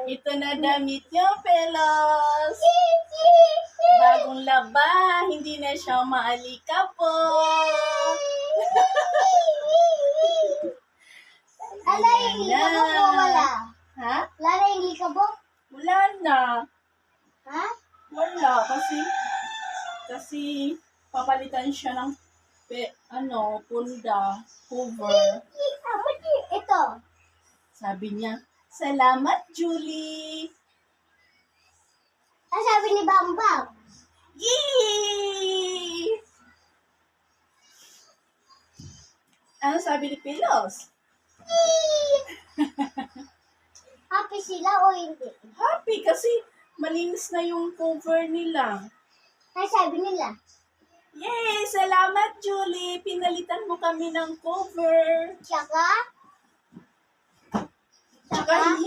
Ito na damit niyo, Pelos. Bagong laba, hindi na siya maalikabok. Ala, hindi ka ba po wala? Ha? Lara, hindi ka ba? Wala na. Ha? Wala, kasi papalitan siya ng punda, cover. Ito. Sabi niya, "Salamat, Julie." Ang sabi ni Bambang. Yee! Ano sabi ni Pelos? Happy sila o hindi? Happy kasi malinis na yung cover nila. Ang sabi nila. Yay! Salamat, Julie! Pinalitan mo kami ng cover. Tsaka? Tsaka